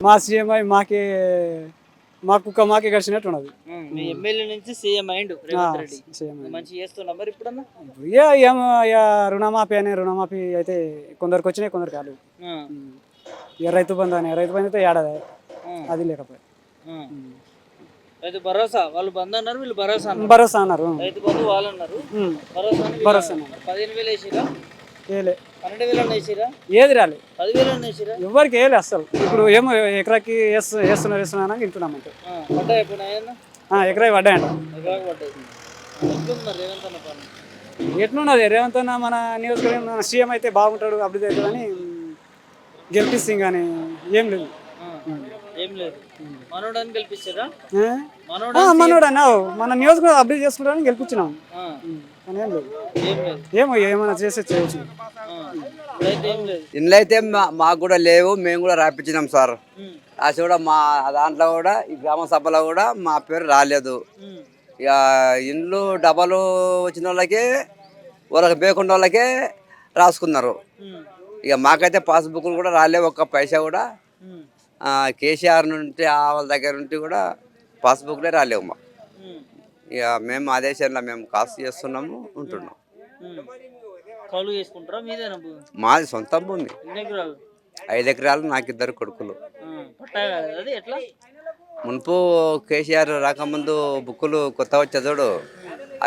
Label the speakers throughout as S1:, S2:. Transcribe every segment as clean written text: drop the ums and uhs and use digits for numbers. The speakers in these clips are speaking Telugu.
S1: మా సీఎంఐ మా కుక్క మాకే గడిచినట్టు ఉన్నది.
S2: మీ ఎమ్మెల్యే నుంచి సీఎం అయిండు రేవంత్ రెడ్డి. మంచి చేస్తున్నా మరి ఇప్పుడన్నా
S1: రుణమాఫీ అయితే కొందరికి వచ్చినాయి, కొందరికి కాలేదు. రైతు బంధు అయితే ఏడాది అది లేకపోతే
S2: రైతు భరోసా వాళ్ళు బంద్ అన్నారు, వీళ్ళు
S1: భరోసా అన్నారు.
S2: రైతు బంధు వాళ్ళు అన్నారు,
S1: భరోసా
S2: 15,000 వేసిరా,
S1: ఏలే
S2: 12,000 వేసిరా,
S1: ఏది రాలే,
S2: 10,000 వేసిరా,
S1: ఎవరికి వేయలే అసలు. ఇప్పుడు ఏమో ఎకరాకి వేస్తున్నా వింటున్నామంటే
S2: పడ్డాయి.
S1: ఎకరా పడ్డాయంట.
S2: ఎకరాకి పడ్డాయి. ఎట్లున్నారు రేవంత్ అన్న పని?
S1: ఎట్లున్నది రేవంత్ అన్న మన నియోజకవర్గం సీఎం అయితే బాగుంటాడు, అభివృద్ధి అవుతుందని గెలిపిస్తాం కానీ ఏం లేదు.
S2: ఏం లేదు. మనోడని గెలిపించారా?
S1: మనోడన్నా మన నియోజకవర్గం అభివృద్ధి చేసుకుంటారని గెలిపించినాం కానీ ఏం లేదు. ఏమో ఏమైనా చేయొచ్చు.
S3: ఇండ్లు అయితే మాకు కూడా లేవు, మేము కూడా రాపించినాం సార్. అది కూడా మా దాంట్లో కూడా ఈ గ్రామ సభలో కూడా మా పేరు రాలేదు. ఇక ఇండ్లు డబలు వచ్చిన వాళ్ళకే వాళ్ళకి బేకుండా వాళ్ళకే రాసుకున్నారు. ఇక మాకైతే పాస్బుక్లు కూడా రాలేవు, ఒక్క పైసా కూడా. కేసీఆర్ నుండి వాళ్ళ దగ్గర నుండి కూడా పాస్బుక్లే రాలేవు మా. ఇక మేము ఆదేశంలో మేము కాస్ట్ చేస్తున్నాము, ఉంటున్నాం. మాది సొంత భూమి, 5 ఎకరాలు, నాకు 2 కొడుకులు. మున్పు కేసీఆర్ రాకముందు బుక్కులు కొత్త వచ్చే చూడు,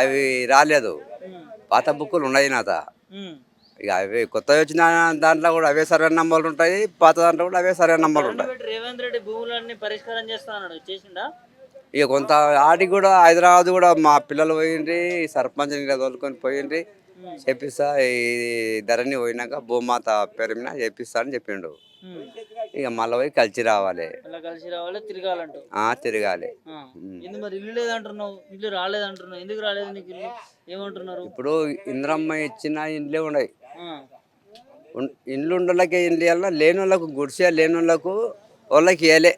S3: అవి రాలేదు. పాత బుక్కులు ఉన్నాయి నాత. ఇక అవి కొత్త వచ్చిన దాంట్లో కూడా అవే సర్వే నంబర్లు ఉంటాయి, పాత దాంట్లో కూడా అవే సర్వే నంబర్లు ఉంటాయి.
S2: రేవంత్ రెడ్డి భూములన్నీ పరిష్కారం చేస్తాడు, చేసిండా?
S3: ఇక కొంత ఆడికి కూడా హైదరాబాద్ కూడా మా పిల్లలు పోయిండ్రి, సర్పంచ్ తోలుకొని పోయిండ్రి. చేపిస్తా ఈ ధరని పోయినాక భూమాత పేరు మీద చేపిస్తా అని చెప్పిండు. ఇక మళ్ళీ పోయి కలిసి రావాలి, తిరగాలి.
S2: ఇల్లు రాలేదంటున్నావు, ఎందుకు రాలేదు నీకు? ఇల్లు ఏమంటున్నారు?
S3: ఇప్పుడు ఇంద్రమ్మ ఇచ్చిన ఇండ్లే ఉన్నాయి. ఇండ్లు ఉండలకే ఇండ్లు ఇవ్వాల, లేని వాళ్ళకు గుడిసే, లేని వాళ్ళకి ఇవ్వలే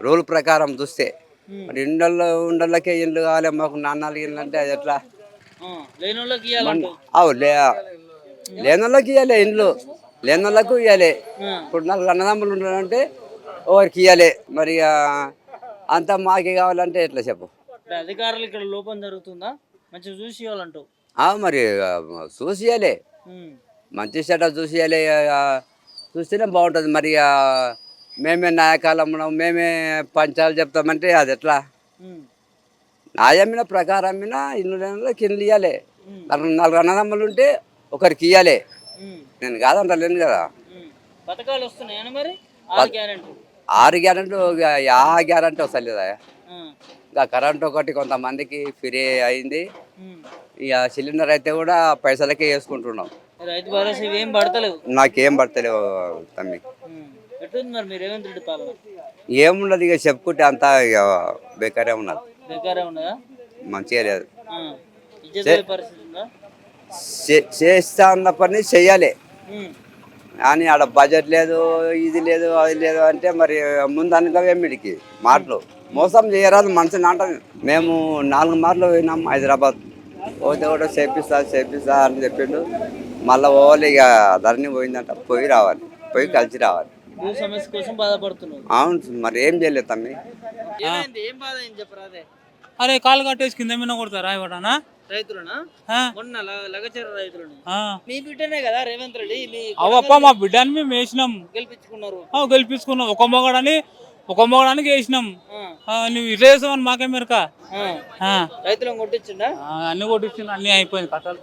S3: రూల్ ప్రకారం చూస్తే. మరి ఇండ్లలో ఉండలకే ఇండ్లు కావాలి, మాకు 4 ఇండ్లు అంటే అది ఎట్లా? లేని వాళ్ళకి ఇవ్వాలి ఇండ్లు, లేని వాళ్ళకు ఇవ్వాలి. ఇప్పుడు 4 అన్నదమ్ములు ఉండాలంటే ఎవరికి ఇవ్వాలి. మరి అంతా మాకే కావాలంటే ఎట్లా చెప్పు?
S2: అధికారులు ఇక్కడ లోపం జరుగుతుందా? మంచిగా చూసి ఇవ్వాలంటావు?
S3: మరి చూసి ఇవ్వాలి, మంచి చెడ్డ చూసి ఇవ్వాలి. చూస్తేనే బాగుంటుంది. మరి మేమే న్యాయకాలం మేమే పంచాలు చెప్తామంటే అది ఎట్లా? న్యాయమైన ప్రకారం మీద ఇల్లు ఇవ్వాలి. 4 అన్నదమ్ములు ఉంటే ఒకరికి ఇవ్వాలి. నేను కాదంటలేను కదా.
S2: పథకాలు వస్తున్నాయని మరి
S3: 6 గ్యారెంటీ, 50 గ్యారెంటీ వస్తలేదా? ఇంకా కరెంట్ ఒకటి కొంతమందికి ఫ్రీ అయింది. ఇక సిలిండర్ అయితే కూడా పైసలకే వేసుకుంటున్నాం.
S2: రైతు భరోసా ఏం పడతలేవు,
S3: నాకేం పడతలేవు తమ్మి. ఏమున్నది ఇక చెప్పుకుంటే అంతా ఇక బేకారే ఉన్నది, మంచిగా లేదు. చేస్తా అన్న పని చెయ్యాలి కానీ ఆడ బడ్జెట్ లేదు, ఇది లేదు, అది లేదు అంటే మరి ముందు అనుకోవేమిడికి మాటలు మోసం చేయరాదు మనిషిని అంటాను. మేము 4 మార్లు పోయినాం హైదరాబాద్. పోతే కూడా చేపిస్తా అని చెప్పిండు. మళ్ళీ పోవాలి, ఇక ధరణి పోయిందంట, పోయి రావాలి, పోయి కలిసి రావాలి. అవును, మరి ఏం చేయలేదు తమ్మి.
S4: అరే కాలు కట్టేసి కింద మీద కొడతారా ఇవ్వడానా? అవప్ప మా బిడ్డని మేము వేసినాం, గెలిపించుకున్నాం. ఒక మొగడానికి వేసినాం. నువ్వు ఇట్లా వేసావని మాకే మెరక.
S2: రైతులను కొట్టించిండా?
S4: అన్ని కొట్టించిండు, అన్ని అయిపోయింది కథలు.